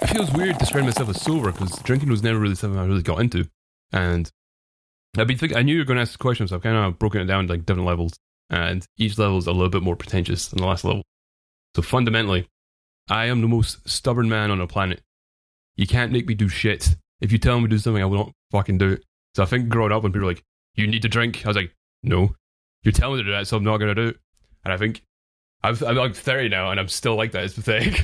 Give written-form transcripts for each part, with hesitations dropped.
it feels weird describing myself as sober because drinking was never really something I really got into. And I've been thinking, I knew you were going to ask the question, so I've kind of broken it down to like different levels. And each level is a little bit more pretentious than the last level. So fundamentally, I am the most stubborn man on the planet. You can't make me do shit. If you tell me to do something, I will not fucking do it. So I think growing up when people were like, you need to drink, I was like, no. You're telling me to do that, so I'm not going to do it. And I think I'm like 30 now, and I'm still like that. It's pathetic.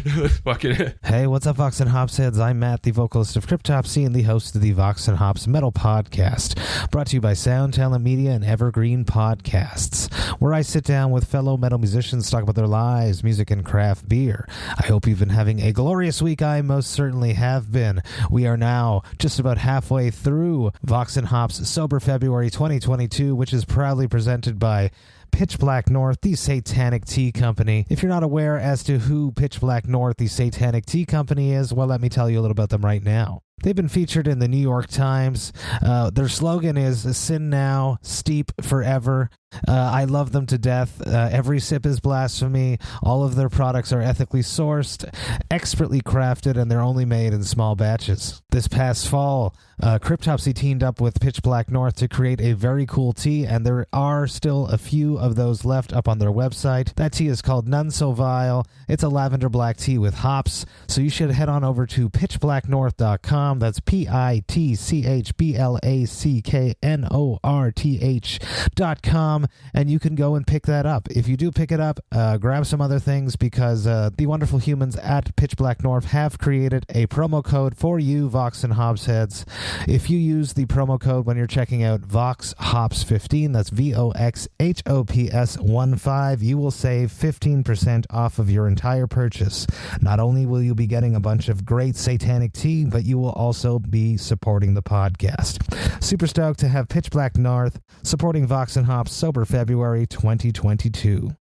Fucking. Hey, what's up, Vox and Hops heads? I'm Matt, the vocalist of Cryptopsy and the host of the Vox and Hops Metal Podcast, brought to you by Sound Talent Media and Evergreen Podcasts, where I sit down with fellow metal musicians to talk about their lives, music, and craft beer. I hope you've been having a glorious week. I most certainly have been. We are now just about halfway through Vox and Hops Sober February 2022, which is proudly presented by Pitch Black North, the Satanic Tea Company. If you're not aware as to who Pitch Black North, the Satanic Tea Company is, well, let me tell you a little about them right now. They've been featured in the New York Times. Their slogan is "Sin now, steep forever." I love them to death. Every sip is blasphemy. All of their products are ethically sourced, expertly crafted, and they're only made in small batches. This past fall, Cryptopsy teamed up with Pitch Black North to create a very cool tea, and there are still a few of those left up on their website. That tea is called Nun So Vile. It's a lavender black tea with hops, so you should head on over to pitchblacknorth.com. That's pitchblacknorth.com, and you can go and pick that up. If you do pick it up, grab some other things, because the wonderful humans at Pitch Black North have created a promo code for you, Vox and Hops heads. If you use the promo code when you're checking out VOX&HOPS15, that's VOXHOPS15, you will save 15% off of your entire purchase. Not only will you be getting a bunch of great satanic tea, but you will also be supporting the podcast. Super stoked to have Pitch Black North supporting Vox and Hops Sober February 2022.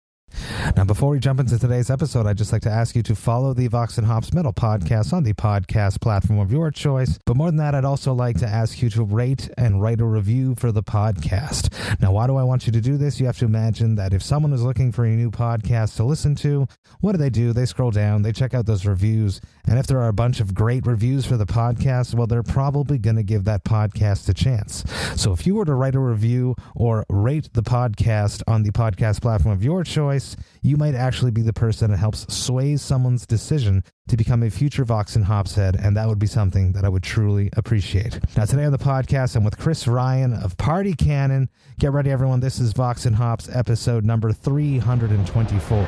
Now, before we jump into today's episode, I'd just like to ask you to follow the Vox and Hops Metal Podcast on the podcast platform of your choice. But more than that, I'd also like to ask you to rate and write a review for the podcast. Now, why do I want you to do this? You have to imagine that if someone is looking for a new podcast to listen to, what do? They scroll down, they check out those reviews, and if there are a bunch of great reviews for the podcast, well, they're probably going to give that podcast a chance. So if you were to write a review or rate the podcast on the podcast platform of your choice, you might actually be the person that helps sway someone's decision to become a future Vox and Hops head, and that would be something that I would truly appreciate. Now, today on the podcast, I'm with Chris Ryan of Party Cannon. Get ready, everyone. This is Vox and Hops episode number 324.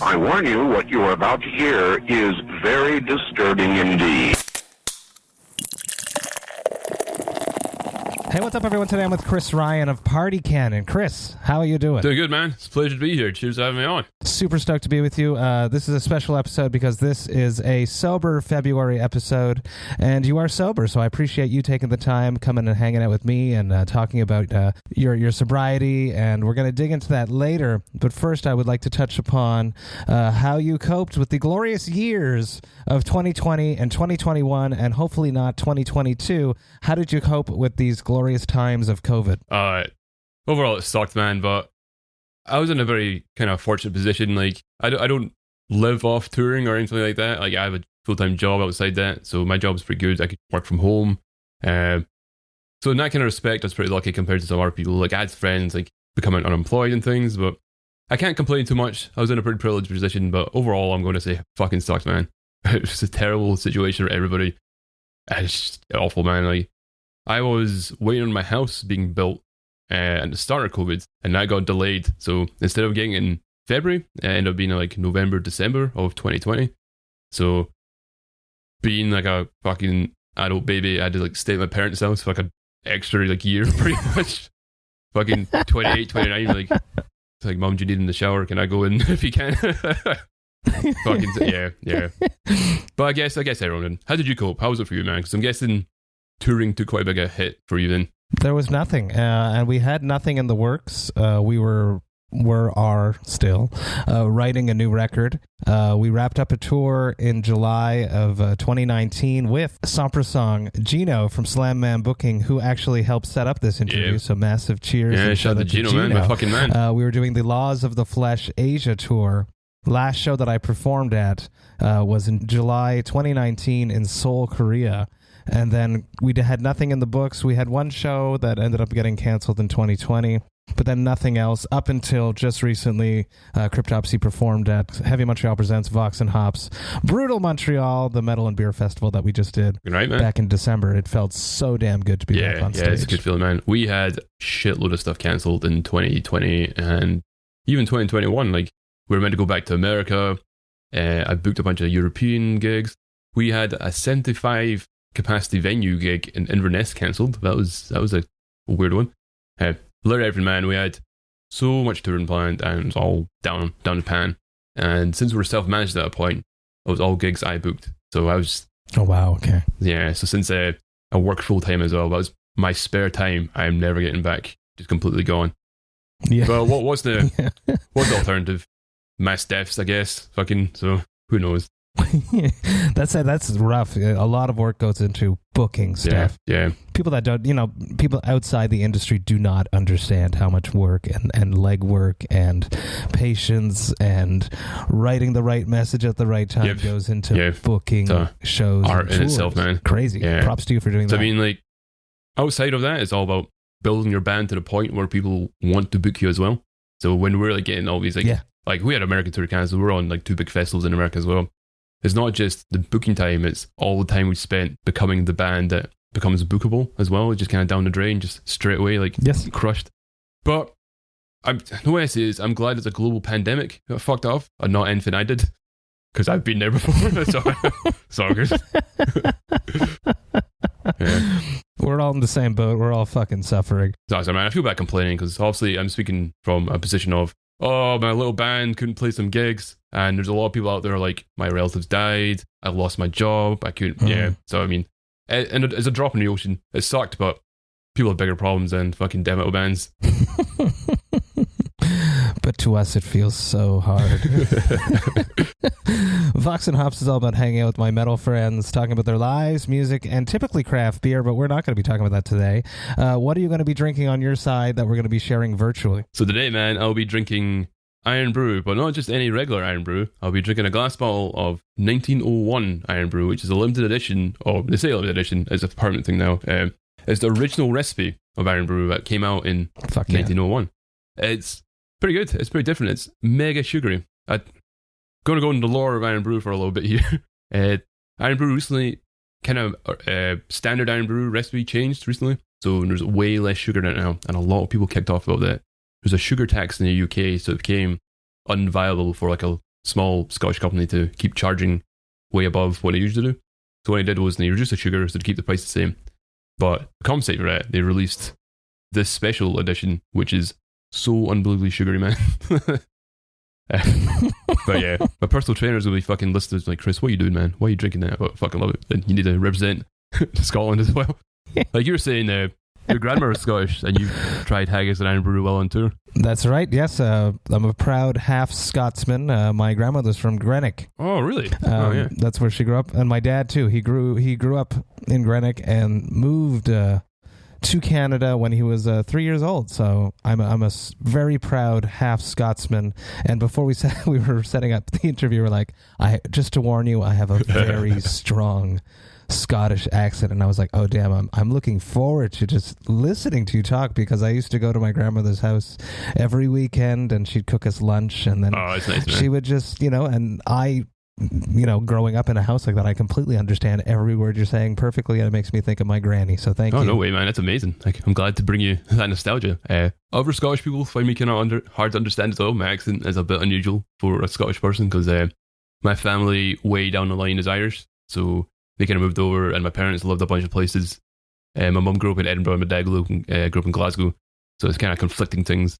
I warn you, what you are about to hear is very disturbing indeed. Hey, what's up, everyone? Today I'm with Chris Ryan of Party Cannon. Chris, how are you doing? Doing good, man. It's a pleasure to be here. Cheers for having me on. Super stoked to be with you. This is a special episode because this is a sober February episode, and you are sober, so I appreciate you taking the time, coming and hanging out with me and talking about your sobriety, and we're going to dig into that later. But first, I would like to touch upon how you coped with the glorious years of 2020 and 2021, and hopefully not 2022. How did you cope with these glorious times of COVID? Overall, it sucked, man, but I was in a very kind of fortunate position. Like, I don't live off touring or anything like that. Like, I have a full-time job outside that, so my job is pretty good. I could work from home. So in that kind of respect, I was pretty lucky compared to some other people. Like, I had friends, like, becoming unemployed and things, but I can't complain too much. I was in a pretty privileged position, but overall, I'm going to say it fucking sucked, man. It was a terrible situation for everybody. It's just awful, man. Like, I was waiting on my house being built at the start of COVID, and that got delayed. So instead of getting it in February, it ended up being like November, December of 2020. So being like a fucking adult baby, I had to like stay at my parents' house for like an extra like year, pretty much. Fucking 28, 29, like, it's like, Mom, do you need in the shower? Can I go in if you can? Fucking yeah. But I guess everyone did. How did you cope? How was it for you, man? Because I'm guessing touring took quite a big hit for you then. There was nothing, and we had nothing in the works. We are still writing a new record. We wrapped up a tour in July of 2019 with Sopra Song Gino from Slam Man Booking, who actually helped set up this interview. Yeah. So massive cheers. Yeah, shout out to Gino, man, my fucking man. We were doing the Laws of the Flesh Asia tour last show that I performed at was in July 2019 in Seoul, Korea. And then we had nothing in the books. We had one show that ended up getting canceled in 2020, but then nothing else up until just recently. Cryptopsy performed at Heavy Montreal Presents VOX&HOPS Brutal Montreal, the metal and beer festival that we just did back in December. It felt so damn good to be back on stage. Yeah, it's a good feeling, man. We had a shitload of stuff cancelled in 2020 and even 2021. Like, we were meant to go back to America. I booked a bunch of European gigs. We had a 75 capacity venue gig in Inverness cancelled. That was a weird one. Blur everything, man. We had so much touring planned and it was all down the pan. And since we were self-managed at that point, it was all gigs I booked. So I was... Oh, wow, okay. Yeah, so since I work full-time as well, that was my spare time. I'm never getting back. Just completely gone. Yeah. But what's the alternative? Mass deaths, I guess. Fucking, so who knows? That's rough. A lot of work goes into booking stuff. Yeah. People that don't, people outside the industry do not understand how much work and legwork and patience and writing the right message at the right time goes into booking shows. Art in itself, man. Crazy. Yeah. Props to you for doing that. I mean, like, outside of that, it's all about building your band to the point where people want to book you as well. So when we're like getting all these, like we had American tour canceled, we're on like 2 big festivals in America as well. It's not just the booking time, it's all the time we spent becoming the band that becomes bookable as well. It's just kind of down the drain, just straight away, like crushed. But the way I see it is, I'm glad it's a global pandemic that fucked off and not anything I did, because I've been there before. It's all good. Yeah. We're all in the same boat. We're all fucking suffering. Sorry, man. I feel bad complaining because obviously I'm speaking from a position of, oh, my little band couldn't play some gigs. And there's a lot of people out there like, my relatives died. I lost my job. I couldn't. Yeah. So, I mean, and it's a drop in the ocean. It sucked, but people have bigger problems than fucking death metal bands. But to us, it feels so hard. VOX&HOPS is all about hanging out with my metal friends, talking about their lives, music, and typically craft beer, but we're not going to be talking about that today. What are you going to be drinking on your side that we're going to be sharing virtually? So today, man, I'll be drinking Iron Brew, but not just any regular Iron Brew. I'll be drinking a glass bottle of 1901 Iron Brew, which is a limited edition, or they say limited edition, it's a permanent thing now. It's the original recipe of Iron Brew that came out in 1901. It's pretty good. It's pretty different. It's mega sugary. I'm going to go into the lore of Iron Brew for a little bit here. Iron Brew recently, kind of standard Iron Brew recipe changed recently. So there's way less sugar in it now. And a lot of people kicked off about that. There's a sugar tax in the UK, so it became unviable for like a small Scottish company to keep charging way above what they usually do. So what they did was they reduced the sugar so to keep the price the same. But to compensate for that, they released this special edition, which is so unbelievably sugary, man. But yeah, my personal trainers will be fucking listeners like, Chris, what are you doing, man? Why are you drinking that? I fucking love it. And you need to represent Scotland as well. Like you were saying, your grandmother's Scottish and you tried haggis and Iron Brew while on tour. That's right, yes. I'm a proud half Scotsman. My grandmother's from Greenock. Oh, really? Yeah. That's where she grew up. And my dad, too. He grew up in Greenock and moved to Canada when he was 3 years old. So I'm a very proud half Scotsman. And before we were setting up the interview, we're like, just to warn you, I have a very strong Scottish accent. And I was like, oh damn, I'm looking forward to just listening to you talk, because I used to go to my grandmother's house every weekend and she'd cook us lunch, and then it's nice, she would just, and I, growing up in a house like that, I completely understand every word you're saying perfectly, and it makes me think of my granny. So thank you. Oh, no way, man. That's amazing. Like, I'm glad to bring you that nostalgia. Other Scottish people find me kind of hard to understand as well. My accent is a bit unusual for a Scottish person, because my family way down the line is Irish. So they kind of moved over, and my parents lived a bunch of places. My mum grew up in Edinburgh, and my dad grew up in Glasgow. So it's kind of conflicting things.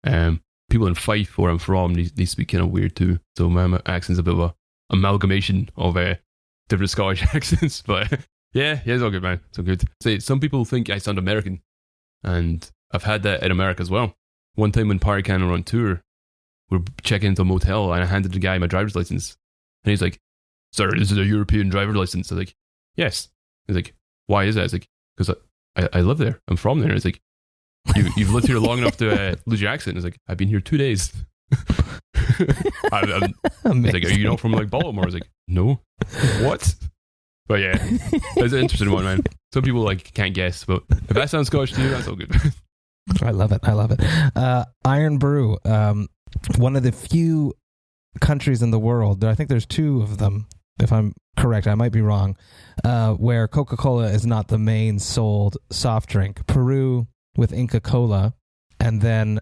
People in Fife, where I'm from, they speak kind of weird too. So my accent's a bit of a amalgamation of different Scottish accents. But yeah, it's all good, man. It's all good. Say, some people think I sound American, and I've had that in America as well. One time when Party Cannon were on tour, we're checking into a motel, and I handed the guy my driver's license, and he's like, "Sir, this is a European driver's license." I was like, "Yes." He's like, "Why is that?" I was like, "Because I live there. I'm from there." It's like, you've lived here long enough to lose your accent. It's like, I've been here 2 days. He's like, are you not from like Baltimore? I was like, no. What? But yeah, it's an interesting one, man. Some people like can't guess, but if that sounds Scottish to you, that's all good. I love it. Iron Brew, one of the few countries in the world, I think there's two of them, if I'm correct, I might be wrong, where Coca-Cola is not the main sold soft drink. Peru with Inca Cola, and then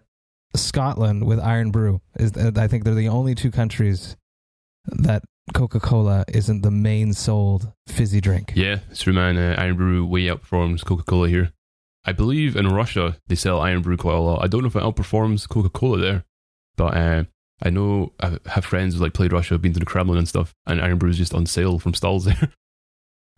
Scotland with Iron Brew. I think they're the only two countries that Coca-Cola isn't the main sold fizzy drink. Yeah, it's true, man. Iron Brew way outperforms Coca-Cola here. I believe in Russia they sell Iron Brew quite a lot. I don't know if it outperforms Coca-Cola there, but I know I have friends who like played Russia, been to the Kremlin and stuff, and Iron Brew is just on sale from stalls there.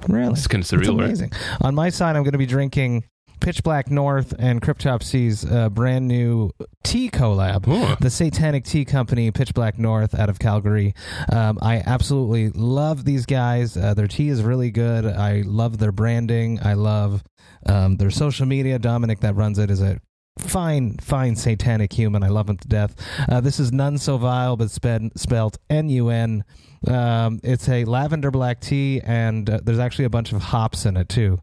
Really? It's kind of surreal, right? Amazing. On my side, I'm going to be drinking Pitch Black North and Cryptopsy's brand new tea collab. Oh. The Satanic Tea Company, Pitch Black North out of Calgary. I absolutely love these guys. Their tea is really good. I love their branding. I love their social media. Dominic that runs it is a fine satanic human. I love him to death. This is Nun So Vile, but spelled N-U-N. It's a lavender black tea, and there's actually a bunch of hops in it too,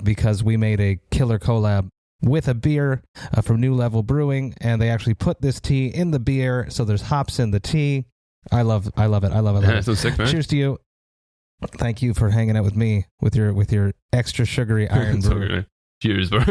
because we made a killer collab with a beer from New Level Brewing, and they actually put this tea in the beer, so there's hops in the tea. I love it. Yeah, so sick, man. Cheers to you. Thank you for hanging out with me with your extra sugary Iron Brew. Okay, cheers, bro.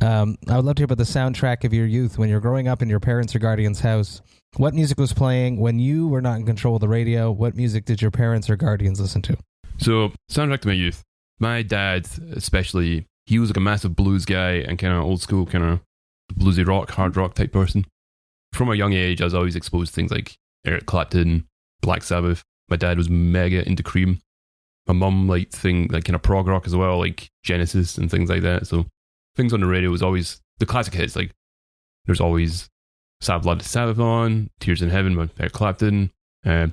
I would love to hear about the soundtrack of your youth when you're growing up in your parents' or guardians' house. What music was playing when you were not in control of the radio? What music did your parents or guardians listen to? So, soundtrack to my youth. My dad, especially, he was like a massive blues guy and kind of old school, kind of bluesy rock, hard rock type person. From a young age, I was always exposed to things like Eric Clapton, Black Sabbath. My dad was mega into Cream. My mum liked things like kind of prog rock as well, like Genesis and things like that. So, things on the radio was always the classic hits. Like, there's always Sad Blood Sabbath on, Tears in Heaven by Eric Clapton. I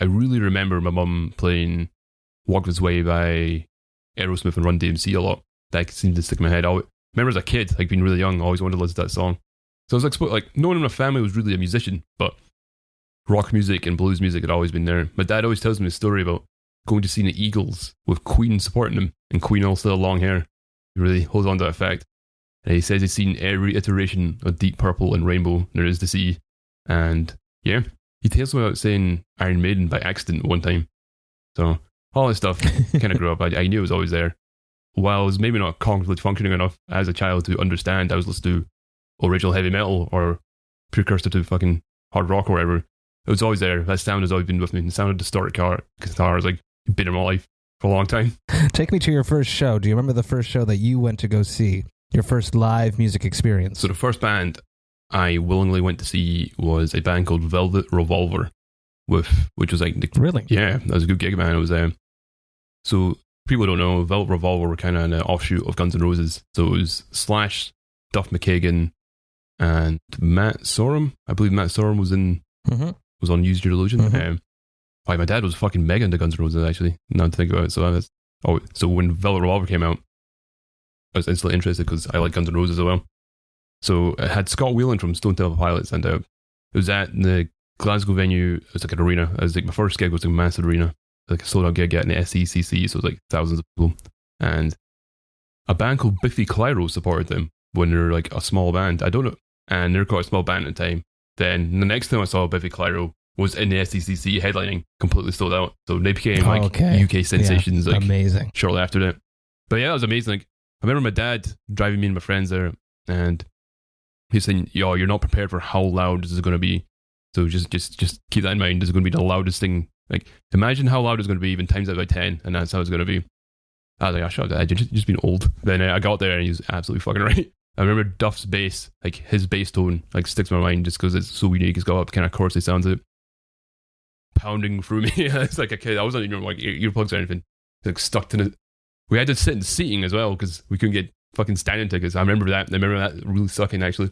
really remember my mum playing Walk This Way by Aerosmith and Run DMC a lot. That seemed to stick in my head. I remember as a kid, like being really young, I always wanted to listen to that song. So I was like no one in my family was really a musician, but rock music and blues music had always been there. My dad always tells me a story about going to see the Eagles with Queen supporting him, and Queen also had long hair. He really holds on to that fact. And he says he's seen every iteration of Deep Purple and Rainbow there is to see. And yeah, he tells me about saying Iron Maiden by accident one time. So all this stuff kind of grew up. I knew it was always there. While I was maybe not cognitively functioning enough as a child to understand, I was listening to original heavy metal or precursor to fucking hard rock or whatever. It was always there. That sound has always been with me. The sound of distorted guitar has like been in my life for a long time. Take me to your first show. Do you remember the first show that you went to go see? Your first live music experience? So the first band I willingly went to see was a band called Revolver, which was like really, yeah, that was a good gig, man. It was so people don't know, Revolver were kind of an offshoot of Guns N' Roses. So it was Slash, Duff McKagan, and Matt Sorum. I believe Matt Sorum was on Use Your Illusion. Mm-hmm. My dad was fucking mega into Guns N' Roses, actually. Now to think about it, so when Velvet Revolver came out, I was instantly interested because I like Guns N' Roses as well. So it had Scott Weiland from Stone Temple Pilots, and it was at the Glasgow venue. It was like an arena. I was like, my first gig was like a massive arena, like a sold out gig at an SECC, so it was like thousands of people. And a band called Biffy Clyro supported them when they were like a small band. I don't know, and they're quite a small band at the time. Then the next time I saw Biffy Clyro was in the SECC headlining, completely sold out. So they became like UK sensations, like amazing shortly after that. But yeah, it was amazing. Like, I remember my dad driving me and my friends there, and he's saying, "Yo, you're not prepared for how loud this is going to be. So just keep that in mind. This is going to be the loudest thing. Like, imagine how loud it's going to be, even times out by 10, and that's how it's going to be." I was like, "Oh, shut up, Dad. You're just being old." Then I got there, and he was absolutely fucking right. I remember Duff's bass, like his bass tone, like sticks in my mind just because it's so unique. It's got kind of chorusy sounds of it pounding through me. It's like a kid. I wasn't even like earplugs or anything. Like stuck to it. We had to sit in seating as well because we couldn't get fucking standing tickets. I remember that really sucking, actually.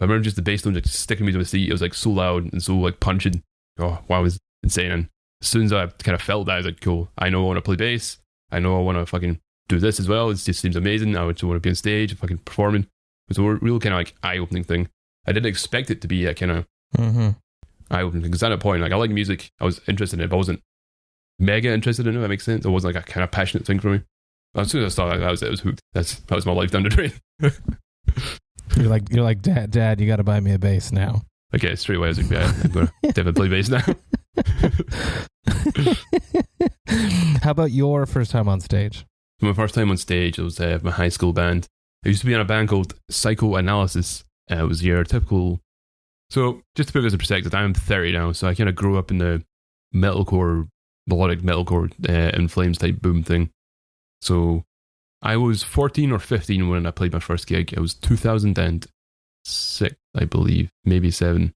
I remember just the bass tone just sticking me to the seat. It was like so loud and so like punching. Oh, wow, it was insane. And as soon as I kind of felt that, I was like, cool, I know I want to play bass. I know I want to fucking do this as well. It just seems amazing. I just want to be on stage, fucking performing. It was a real kind of like eye-opening thing. I didn't expect it to be a kind of Mm-hmm. Eye-opening, because at that point, like, I like music, I was interested in it, but I wasn't mega interested in it, if that makes sense. It wasn't like a kind of passionate thing for me. But as soon as I saw that, that was it. I was hooked. That was my life down the drain. You're like, Dad, you got to buy me a bass now. Okay, straight away I was like, yeah, I'm going to definitely play bass now. How about your first time on stage? My first time on stage, it was my high school band. I used to be in a band called Psychoanalysis. It was your typical... So, just to put this in perspective, I'm 30 now, so I kind of grew up in the metalcore, melodic metalcore, In Flames type boom thing. So, I was 14 or 15 when I played my first gig. It was 2006, I believe, maybe 7.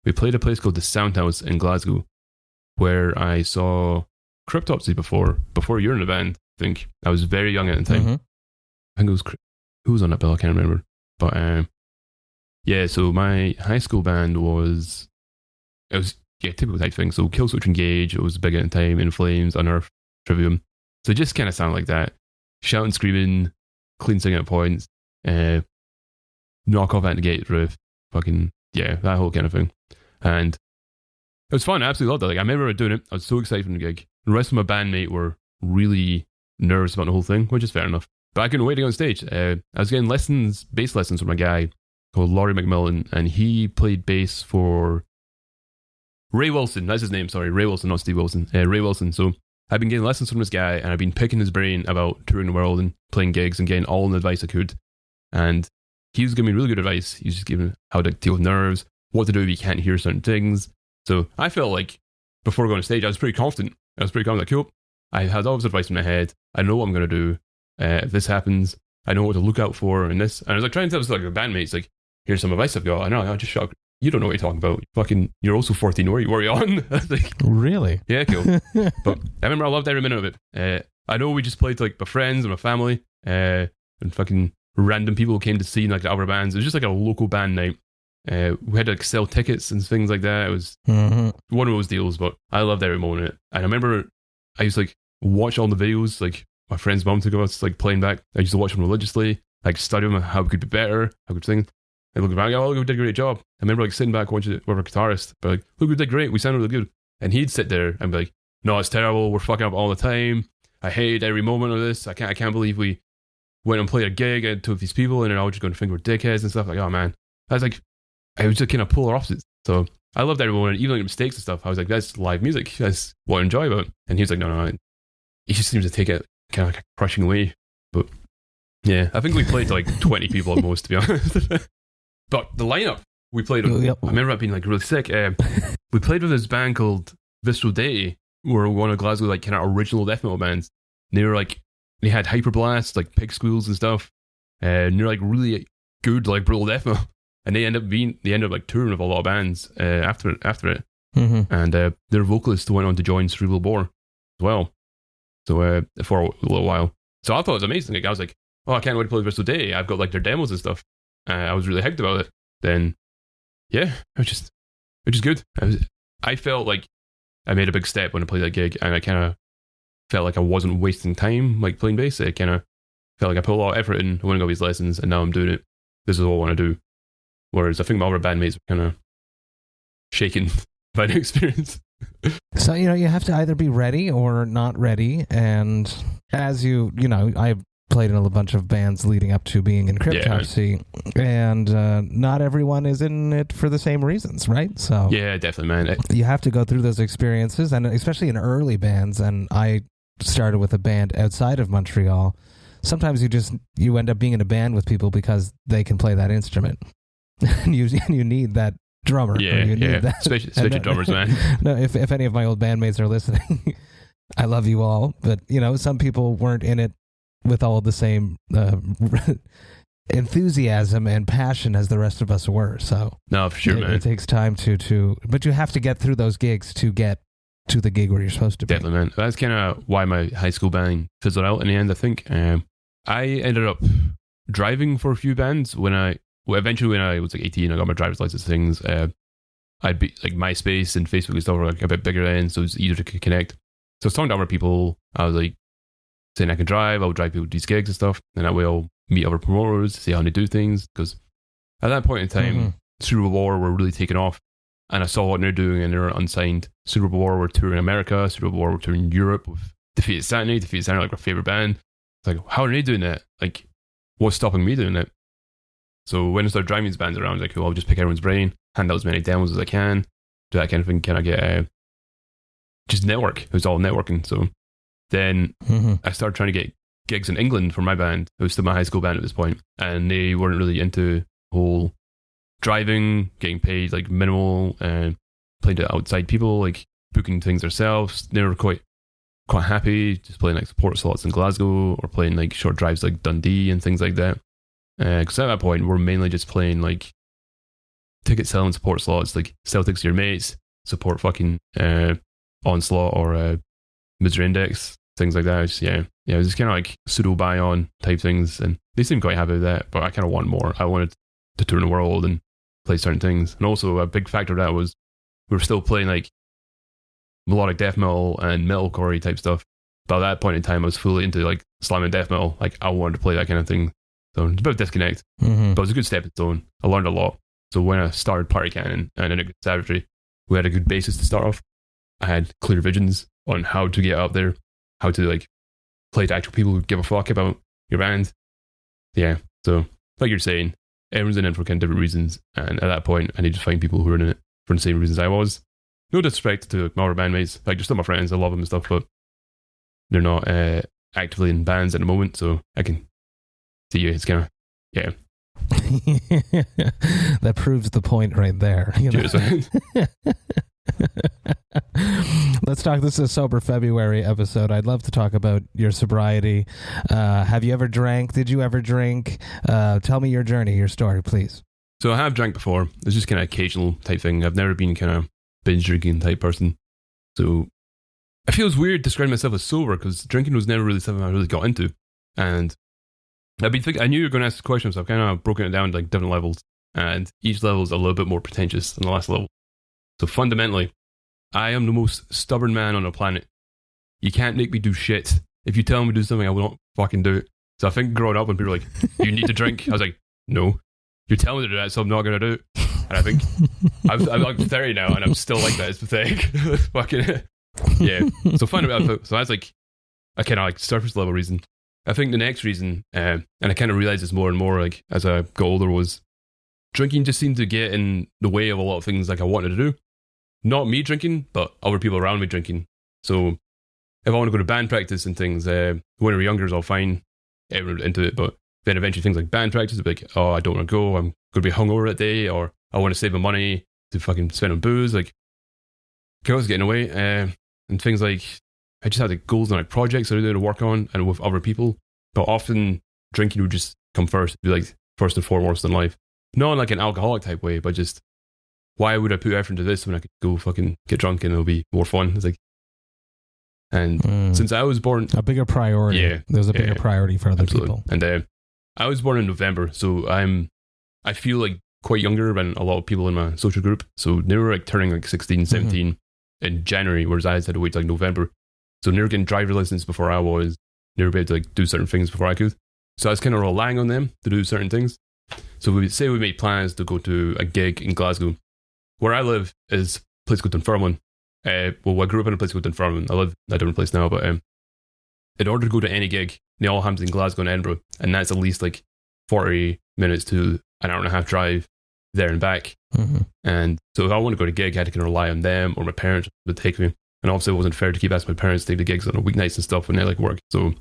We played a place called the Soundhouse in Glasgow, where I saw Cryptopsy before you were in the band, I think. I was very young at the time. Mm-hmm. I think it was... Who was on that bill? I can't remember. But, yeah, so my high school band was... It was, yeah, typical type thing. So Killswitch Engage, it was big at the time, In Flames, Unearth, Trivium. So it just kind of sounded like that. Shouting, screaming, clean singing at points, knock off Anti-Gate riff, fucking, yeah, that whole kind of thing. And it was fun, I absolutely loved it. Like, I remember doing it, I was so excited for the gig. The rest of my bandmate were really nervous about the whole thing, which is fair enough. But I couldn't wait to go on stage. I was getting bass lessons from a guy called Laurie McMillan, and he played bass for Ray Wilson, that's his name, sorry, Ray Wilson, not Steve Wilson, Ray Wilson. So I've been getting lessons from this guy, and I've been picking his brain about touring the world and playing gigs and getting all the advice I could. And he was giving me really good advice. He was just giving me how to deal with nerves, what to do if you can't hear certain things. So I felt like before going on stage, I was pretty confident. Like, cool, I had all this advice in my head. I know what I'm going to do. If this happens, I know what to look out for and this. And I was like trying to tell this like a bandmates, like, here's some advice I've got. I know, I just shocked. You don't know what you're talking about. You're also 14. Where are you on? Like, really? Yeah, cool. But I remember I loved every minute of it. I know we just played to like my friends and my family, and fucking random people who came to see like the other bands. It was just like a local band night. We had to like sell tickets and things like that. It was one of those deals, but I loved every moment of it. And I remember I used to like watch all the videos, like my friend's mom took us like playing back. I used to watch them religiously, like study them, how we could be better, how we could sing. And looking back, oh, we did a great job. I remember like sitting back watching it with our guitarist, but like, look, we did great. We sounded really good. And he'd sit there and be like, no, it's terrible. We're fucking up all the time. I hate every moment of this. I can't believe we went and played a gig to these people and they're all just going to think we're dickheads and stuff. Like, oh man. I was just kind of polar opposites. So I loved every moment, even like mistakes and stuff. I was like, that's live music. That's what I enjoy about it. And he was like, no. He just seems to take it kind of like a crushing way. But yeah, I think we played to like 20 people at most, to be honest. But the lineup we played with, I remember it being like really sick. We played with this band called Visceral Deity, who were one of Glasgow's like kind of original death metal bands. And they were like, they had Hyperblast, like Pig Squeals and stuff. And they're like really good, like brutal death metal. And they end up like touring with a lot of bands after it. Mm-hmm. And their vocalist went on to join Cerebral Bore as well. So for a little while. So I thought it was amazing. Like, I was like, oh, I can't wait to play Visceral Deity. I've got like their demos and stuff. I was really hyped about it. Then, yeah, it was just good. I felt like I made a big step when I played that gig, and I kind of felt like I wasn't wasting time like playing bass. I kind of felt like I put a lot of effort in. I went and got these lessons, and now I'm doing it. This is what I want to do. Whereas I think my other bandmates were kind of shaken by the experience. So, you have to either be ready or not ready. And as I've played in a bunch of bands leading up to being in Cryptopsy, and not everyone is in it for the same reasons, right? So yeah, definitely, man. You have to go through those experiences, and especially in early bands. And I started with a band outside of Montreal. Sometimes you end up being in a band with people because they can play that instrument, and you need that drummer. Yeah, you need that. Especially drummers, man. No, if any of my old bandmates are listening, I love you all, but some people weren't in it with all the same enthusiasm and passion as the rest of us were. So no, for sure, man. It takes time but you have to get through those gigs to get to the gig where you're supposed to be. Definitely, man. That's kind of why my high school band fizzled out in the end, I think. I ended up driving for a few bands eventually when I was like 18, I got my driver's license things. I'd be like MySpace and Facebook and stuff were like a bit bigger then, so it was easier to connect. So I was talking to other people. I was like saying I could drive. I would drive people to these gigs and stuff, and that way I'll meet other promoters, see how they do things. Because at that point in time, Cerebral Bore were really taking off. and I saw what they're doing, and they're unsigned. Super War were touring America, Super War were touring Europe with Defeated Sanity, like our favorite band. It's like, how are they doing that? Like, what's stopping me doing it? So when I started driving these bands around, I was like, cool, I'll just pick everyone's brain, hand out as many demos as I can, do that kind of thing. Can I get just network? It was all networking. So then I started trying to get gigs in England for my band. It was still my high school band at this point, and they weren't really into the whole driving, getting paid like minimal, and playing to outside people, like booking things themselves. They were quite happy just playing like support slots in Glasgow or playing like short drives like Dundee and things like that. Because at that point, we're mainly just playing like ticket selling support slots, like sell tickets to your mates, support fucking Onslaught or Misery Index, things like that. It was just kind of like pseudo buy on type things, and they seemed quite happy with that. But I kind of want more. I wanted to tour the world and play certain things, and also a big factor of that was we were still playing like melodic death metal and metalcore type stuff. By that point in time, I was fully into like slam and death metal. Like I wanted to play that kind of thing. So it's a bit of a disconnect, but it was a good stepping stone. I learned a lot. So when I started Party Cannon and Iniquitous Savagery, we had a good basis to start off. I had clear visions on how to get out there, how to like play to actual people who give a fuck about your band. Yeah, so like you're saying, everyone's in it for kind of different reasons, and at that point, I need to find people who are in it for the same reasons I was. No disrespect to my other bandmates, like they're still my friends, I love them and stuff, but they're not actively in bands at the moment, so I can see you. It's kind of, yeah. That proves the point right there. Cheers, man. Let's talk. This is a sober February episode. I'd love to talk about your sobriety. Have you ever drank? Did you ever drink? Tell me your journey, your story, please. So I have drank before. It's just kind of occasional type thing. I've never been kind of binge drinking type person. So it feels weird describing myself as sober because drinking was never really something I really got into. And I've been thinking, I knew you were going to ask the question, so I've kind of broken it down to like different levels. And each level is a little bit more pretentious than the last level. So fundamentally, I am the most stubborn man on the planet. You can't make me do shit. If you tell me to do something, I will not fucking do it. So I think growing up when people were like, you need to drink, I was like, no. You're telling me to do that, so I'm not going to do it. And I think, I'm like 30 now, and I'm still like that. It's pathetic. Fucking, yeah. So fundamentally, so that's like a kind of like surface level reason. I think the next reason, and I kind of realized this more and more like as I got older, was drinking just seemed to get in the way of a lot of things like I wanted to do. Not me drinking, but other people around me drinking. So if I want to go to band practice and things, when we were younger, it's all fine. Everyone into it, but then eventually things like band practice, be like, oh, I don't want to go. I'm going to be hungover that day, or I want to save my money to fucking spend on booze. Like, chaos getting away, and things like I just had like goals and like projects that I did to work on and with other people. But often drinking would just come first, be like first and foremost in life. Not in like an alcoholic type way, but just why would I put effort into this when I could go fucking get drunk and it'll be more fun? It's like, and since I was born, a bigger priority. Yeah, there's a bigger priority for other absolutely. people. And I was born in November, so I feel like quite younger than a lot of people in my social group. So they were like turning like 16, 17 in January, whereas I had to wait till like November. So they were getting driver license before I was. They were able to like do certain things before I could. So I was kind of relying on them to do certain things. So we would say we made plans to go to a gig in Glasgow. Where I live is a place called Dunfermline. Well, I grew up in a place called Dunfermline. I live in a different place now, but in order to go to any gig, they all happen in Glasgow and Edinburgh, and that's at least like 40 minutes to an hour and a half drive there and back. And so if I want to go to a gig, I had to kind of rely on them or my parents would take me. And obviously it wasn't fair to keep asking my parents to take the gigs on weeknights and stuff when they like work. So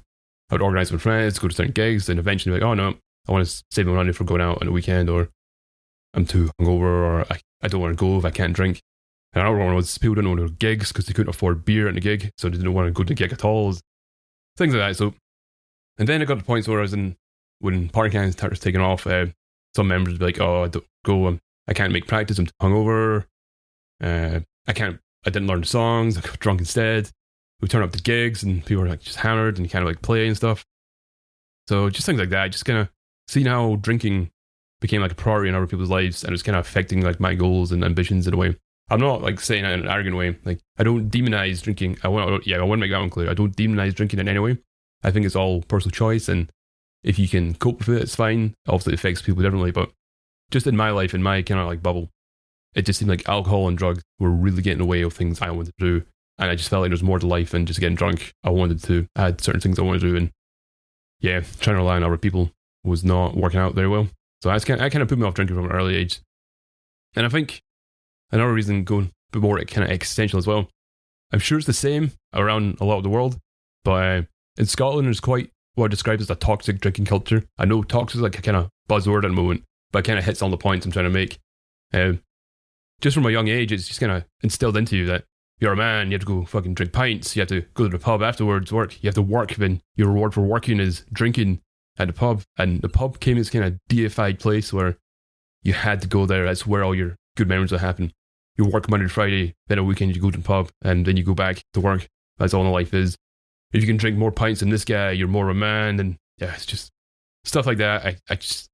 I would organize with friends, go to certain gigs, and eventually be like, oh no, I want to save my money for going out on a weekend, or I'm too hungover, or I don't want to go if I can't drink. And another one was people didn't want to go to gigs because they couldn't afford beer at the gig, so they didn't want to go to the gig at all. Things like that. So, and then it got to points where I was in, when Party Cannon started taking off, some members would be like, oh, I don't go, I can't make practice, I'm too hungover, I didn't learn the songs, I got drunk instead. We turn up to gigs and people were like just hammered and kind of like play and stuff. So just things like that, just kind of seeing how drinking became like a priority in other people's lives, and it was kind of affecting like my goals and ambitions in a way. I'm not like saying it in an arrogant way. Like, I don't demonize drinking. I want to make that one clear. I don't demonize drinking in any way. I think it's all personal choice, and if you can cope with it, it's fine. Obviously, it affects people differently, but just in my life, in my kind of like bubble, it just seemed like alcohol and drugs were really getting in the way of things I wanted to do. And I just felt like there was more to life than just getting drunk. I had certain things I wanted to do. And yeah, trying to rely on other people was not working out very well. So I kind of put me off drinking from an early age. And I think another reason going a bit more kind of existential as well. I'm sure it's the same around a lot of the world, but in Scotland there's quite what I describe as a toxic drinking culture. I know toxic is like a kind of buzzword at the moment, but it kind of hits all the points I'm trying to make. Just from a young age, it's just kind of instilled into you that you're a man, you have to go fucking drink pints, you have to go to the pub afterwards, work, you have to work when your reward for working is drinking at the pub. And the pub came as kind of deified place where you had to go there. That's where all your good memories will happen. You work Monday to Friday, then a weekend you go to the pub, and then you go back to work. That's all life is. If you can drink more pints than this guy, you're more of a man. And yeah, it's just stuff like that. I just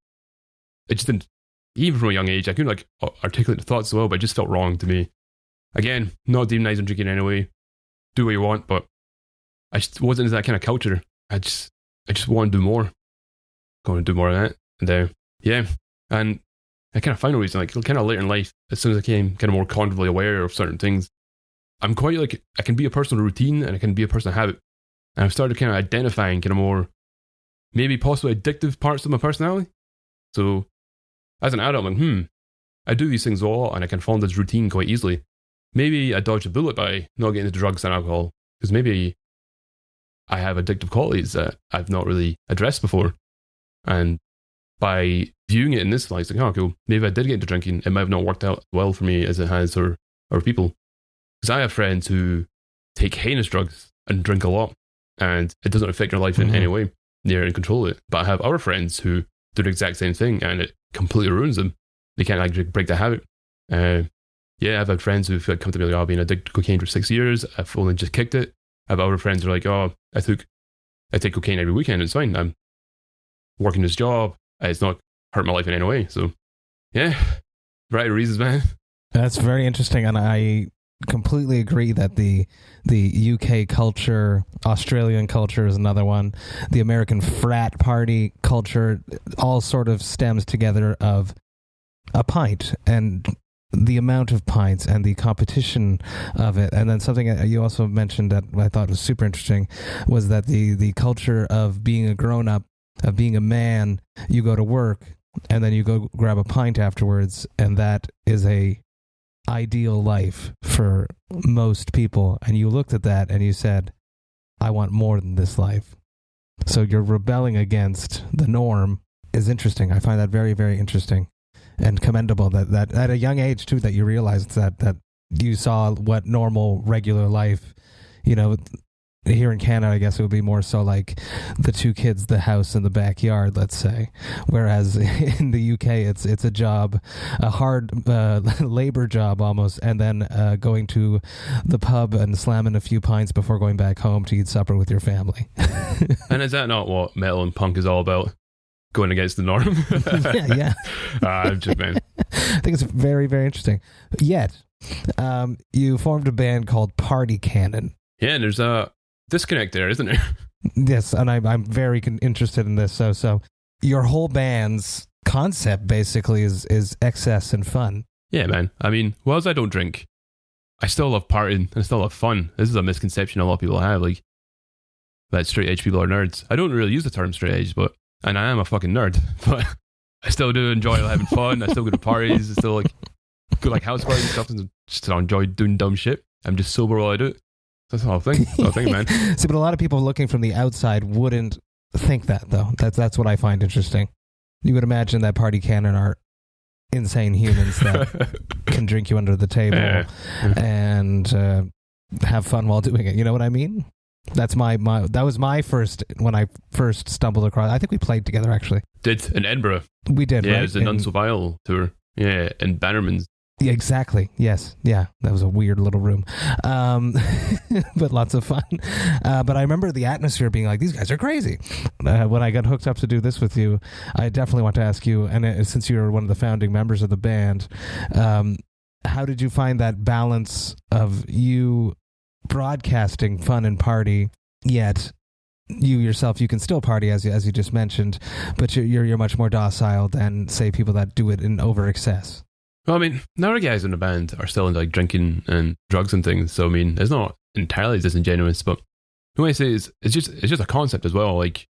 didn't, even from a young age, I couldn't like articulate the thoughts as well, but it just felt wrong to me. Again, not demonizing drinking anyway. Do what you want, but I just wasn't into that kind of culture. I just want to do more. Going to do more of that. And yeah. And I kind of found a reason, like kind of later in life, as soon as I became kind of more cognitively aware of certain things, I'm quite like, I can be a person of routine and I can be a person of habit. And I've started kind of identifying kind of more, maybe possibly addictive parts of my personality. So as an adult, I'm like, I do these things a lot and I can fall into this routine quite easily. Maybe I dodged a bullet by not getting into drugs and alcohol, because maybe I have addictive qualities that I've not really addressed before. And by viewing it in this light, it's like, oh, cool, maybe I did get into drinking. It might have not worked out well for me as it has for other people. Because I have friends who take heinous drugs and drink a lot, and it doesn't affect their life in any way. They're in control of it. But I have other friends who do the exact same thing, and it completely ruins them. They can't like break the habit. Yeah, I've had friends who've come to me like, oh, I've been addicted to cocaine for 6 years. I've only just kicked it. I have other friends who are like, oh, I take cocaine every weekend. It's fine. I'm working this job. It's not hurt my life in any way. So, yeah, variety of reasons, man. That's very interesting, and I completely agree that the UK culture, Australian culture is another one. The American frat party culture all sort of stems together of a pint and the amount of pints and the competition of it. And then something you also mentioned that I thought was super interesting was that the culture of being a grown-up, of being a man, you go to work and then you go grab a pint afterwards, and that is a ideal life for most people. And you looked at that and you said, I want more than this life. So you're rebelling against the norm is interesting. I find that very, very interesting and commendable that at a young age too, that you realized that you saw what normal regular life, you know, here in Canada, I guess it would be more so like the two kids, the house and the backyard, let's say. Whereas in the UK, it's a job, a hard labor job almost, and then going to the pub and slamming a few pints before going back home to eat supper with your family. And is that not what metal and punk is all about? Going against the norm? Yeah. I'm just, man. I think it's very, very interesting. Yet, you formed a band called Party Cannon. Yeah, and there's a disconnect there, isn't there? Yes, and I'm very interested in this. So your whole band's concept basically is excess and fun. Yeah, man. I mean, whilst I don't drink, I still love partying and I still love fun. This is a misconception a lot of people have, like that straight edge people are nerds. I don't really use the term straight edge, and I am a fucking nerd, but I still do enjoy having fun. I still go to parties. I still go like house parties and stuff, and just enjoy doing dumb shit. I'm just sober while I do it. That's the whole thing. That's the whole thing, man. See, but a lot of people looking from the outside wouldn't think that, though. That's what I find interesting. You would imagine that Party Cannon are insane humans that can drink you under the table and have fun while doing it. You know what I mean? That's that was my first, when I first stumbled across. I think we played together, actually. Did in Edinburgh. We did, yeah, right? It was the Nun So Vile tour. Yeah, in Bannerman's. Yeah, exactly. Yes. Yeah. That was a weird little room. But lots of fun. But I remember the atmosphere being like, these guys are crazy. When I got hooked up to do this with you, I definitely want to ask you, and since you're one of the founding members of the band, how did you find that balance of you broadcasting fun and party, yet you yourself, you can still party as you just mentioned, but you're much more docile than, say, people that do it in over excess? Well, I mean, now our guys in the band are still into like drinking and drugs and things. So I mean, it's not entirely disingenuous, but the way I say is it's just a concept as well. Like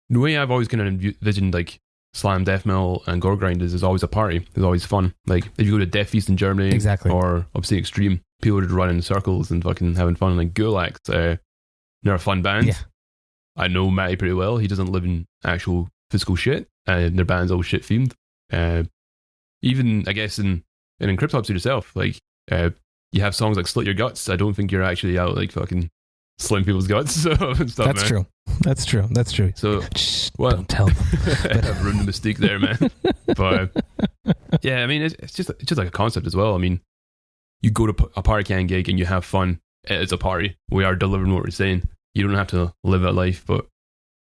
the way I've always kind of envisioned like slam, death metal, and gore grind is always a party. It's always fun. Like if you go to Death Feast in Germany, Exactly. or Obscene Extreme, people are just running in circles and fucking having fun. Like Gulax, they're a fun band. Yeah. I know Matty pretty well. He doesn't live in actual physical shit, and their band's all shit themed. Even I guess in Cryptopsy yourself, like you have songs like "Slit Your Guts." I don't think you're actually out like fucking slitting people's guts. So and stuff, That's man. true. That's true. That's true. So Shh, well, don't tell them. I've ruined the mystique there, man. But yeah, I mean, it's just like a concept as well. I mean, you go to a party can gig and you have fun. It's a party. We are delivering what we're saying. You don't have to live that life, but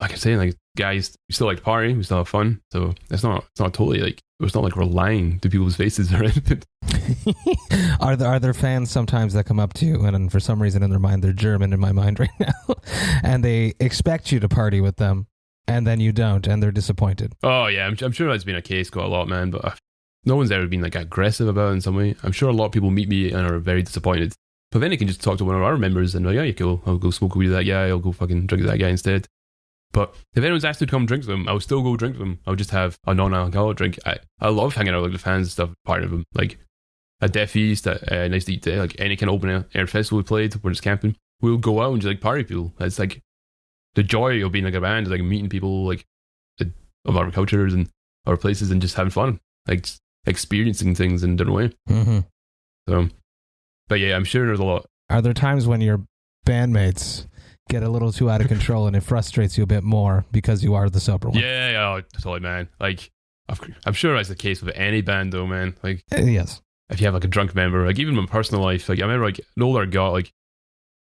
like I'm saying, like guys, we still like to party. We still have fun. So it's not totally like it's not like we're lying to people's faces or anything. Are there fans sometimes that come up to you and for some reason in their mind they're German in my mind right now, and they expect you to party with them, and then you don't, and they're disappointed? Oh yeah, I'm sure that's been a case quite a lot, man. But no one's ever been like aggressive about it in some way. I'm sure a lot of people meet me and are very disappointed. But then they can just talk to one of our members and be like, yeah, you cool. I'll go smoke weed with that guy. I'll go fucking drink with that guy instead. But if anyone's asked to come drink with them, I'll still go drink with them. I'll just have a non-alcoholic drink. I love hanging out with the fans and stuff, part of them. Like a Death Feast, a Nice to Eat Day, like any kind of open air festival we played, we're just camping. We'll go out and just like party with people. It's like the joy of being like a band is like meeting people like of our cultures and our places and just having fun, like just experiencing things in a different way. Mm-hmm. So, but yeah, I'm sure there's a lot. Are there times when your bandmates get a little too out of control and it frustrates you a bit more because you are the sober one? Yeah, totally, man. Like, I'm sure that's the case with any band, though, man. Like, Yes. if you have like a drunk member, like even in my personal life, like I remember like the older I got, like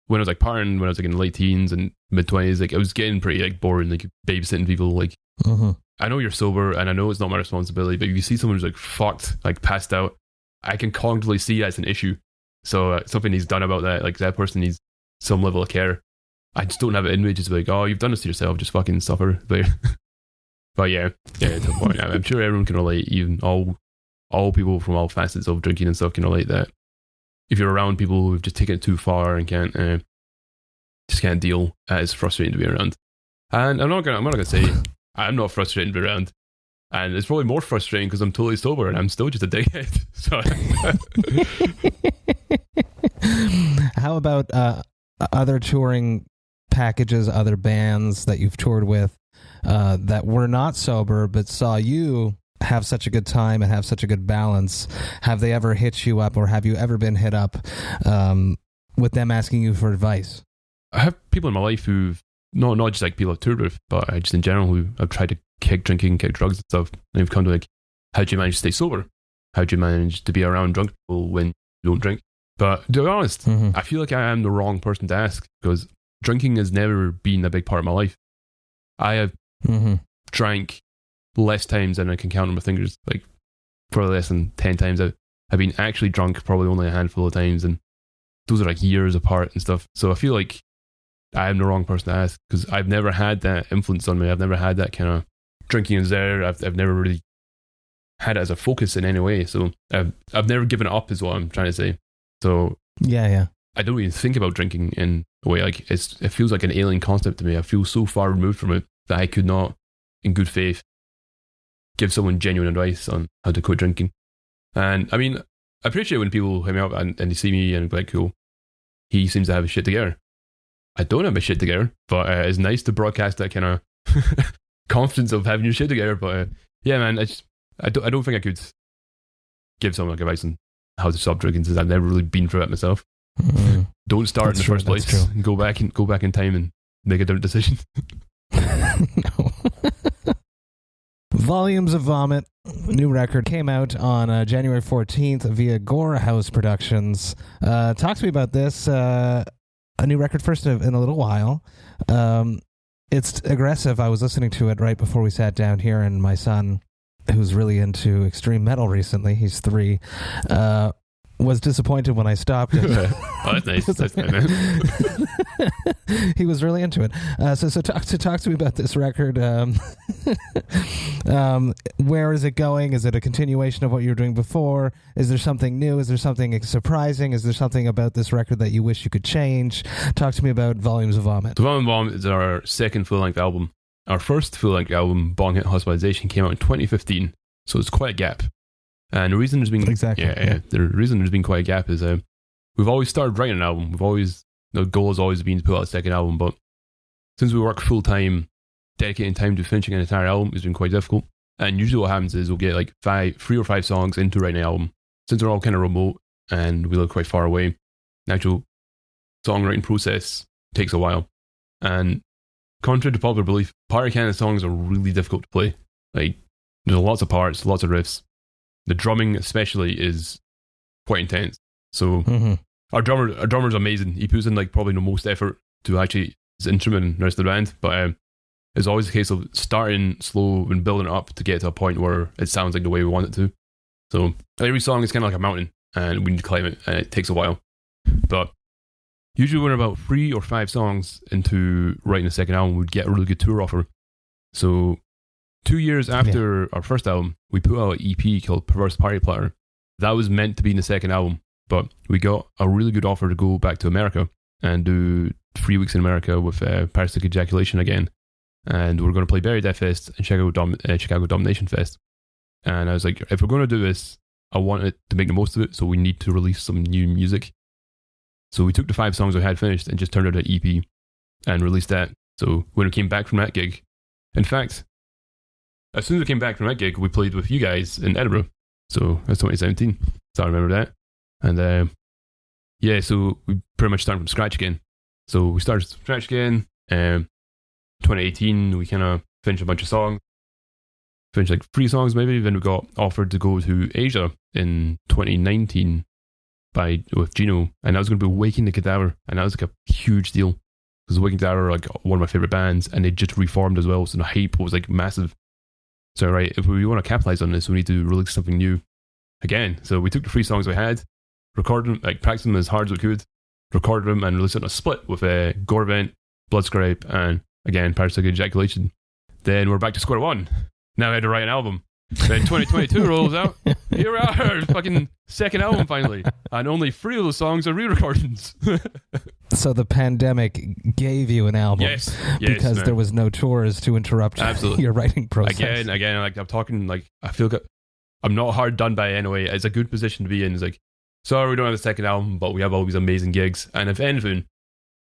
when I was like partying, when I was like in late teens and mid 20s, like I was getting pretty like boring, like babysitting people. Like, I know you're sober and I know it's not my responsibility, but if you see someone who's like fucked, like passed out, I can cognitively see that's an issue. So something needs done about that. Like that person needs some level of care. I just don't have it in me just be like, oh, you've done this to yourself, just fucking suffer. But yeah, to the point. I'm sure everyone can relate, even all people from all facets of drinking and stuff can relate that. If you're around people who've just taken it too far and just can't deal, it's frustrating to be around. And I'm not gonna say I'm not frustrating to be around. And it's probably more frustrating because I'm totally sober and I'm still just a dickhead. So How about other touring packages, other bands that you've toured with that were not sober but saw you have such a good time and have such a good balance? Have they ever hit you up, or have you ever been hit up with them asking you for advice? I have people in my life who've not just like people I've toured with, but just in general who have tried to kick drinking, kick drugs and stuff, and they've come to like, how do you manage to stay sober? How do you manage to be around drunk people when you don't drink? But to be honest, I feel like I am the wrong person to ask because drinking has never been a big part of my life. I have drank less times than I can count on my fingers, like probably less than 10 times. I've been actually drunk probably only a handful of times, and those are like years apart and stuff. So I feel like I am the wrong person to ask because I've never had that influence on me. I've never had that kind of drinking is there. I've never really had it as a focus in any way. So I've never given it up is what I'm trying to say. So yeah, I don't even think about drinking in a way. Like it feels like an alien concept to me. I feel so far removed from it that I could not, in good faith, give someone genuine advice on how to quit drinking. And I mean, I appreciate when people hit me up and they see me and be like, cool, he seems to have his shit together. I don't have my shit together, but it's nice to broadcast that kind of confidence of having your shit together. But yeah, man, I don't think I could give someone like advice on how to stop drinking since I've never really been through it myself. Don't start in the first place. Go back in time and make a different decision. No. Volumes of Vomit, new record, came out on January 14th via Gore House Productions. Talk to me about this. A new record first in a little while. It's aggressive. I was listening to it right before we sat down here, and my son, who's really into extreme metal recently, he's 3, was disappointed when I stopped it. Oh, that's nice. That's nice, man. He was really into it. So talk to me about this record. Where is it going? Is it a continuation of what you were doing before? Is there something new? Is there something surprising? Is there something about this record that you wish you could change? Talk to me about Volumes of Vomit. So Volume of Vomit is our second full-length album. Our first full-length album, Bong Hit Hospitalization, came out in 2015, so it's quite a gap. And the reason there's been the reason there's been quite a gap is we've always started writing an album. The goal has always been to put out a second album, but since we work full time, dedicating time to finishing an entire album has been quite difficult. And usually what happens is we'll get like 3 or 5 songs into writing an album. Since we're all kind of remote and we live quite far away, the actual songwriting process takes a while. And contrary to popular belief, Party Cannon songs are really difficult to play. Like, there's lots of parts, lots of riffs. The drumming especially is quite intense. So our drummer's amazing. He puts in like probably the most effort to actually his instrument and the rest of the band. But it's always a case of starting slow and building it up to get to a point where it sounds like the way we want it to. So every song is kind of like a mountain and we need to climb it, and it takes a while. But usually when we're about 3 or 5 songs into writing a second album, we'd get a really good tour offer. So 2 years after our first album, we put out an EP called Perverse Party Platter. That was meant to be in the second album, but we got a really good offer to go back to America and do 3 weeks in America with Parasitic Ejaculation again. And we're going to play Bury Death Fest and Chicago Domination Fest. And I was like, if we're going to do this, I want it to make the most of it, so we need to release some new music. So we took the 5 songs we had finished and just turned out an EP and released that. So when we came back from that gig, in fact, as soon as we came back from that gig, we played with you guys in Edinburgh. So that's 2017. So I remember that. And so we pretty much started from scratch again. So we started from scratch again. 2018, we kind of finished a bunch of songs. Finished like 3 songs maybe. Then we got offered to go to Asia in 2019 with Gino. And that was going to be Waking the Cadaver. And that was like a huge deal. Because Waking the Cadaver are like one of my favorite bands. And they just reformed as well. So the hype was like massive. So, right, if we want to capitalize on this, we need to release something new again. So we took the 3 songs we had, recorded them, like practiced them as hard as we could, recorded them and released it on a split with Gore Vent, Bloodscribe, and again, Parasitic Ejaculation. Then we're back to square one. Now I had to write an album. Then 2022 rolls out. Here we are, fucking second album finally. And only 3 of those songs are re-recordings. So the pandemic gave you an album, yes, because there was no tours to interrupt your writing process. Again, like I'm talking, like I feel like I'm not hard done by anyway. It's a good position to be in. It's like, sorry, we don't have a second album, but we have all these amazing gigs. And if anything,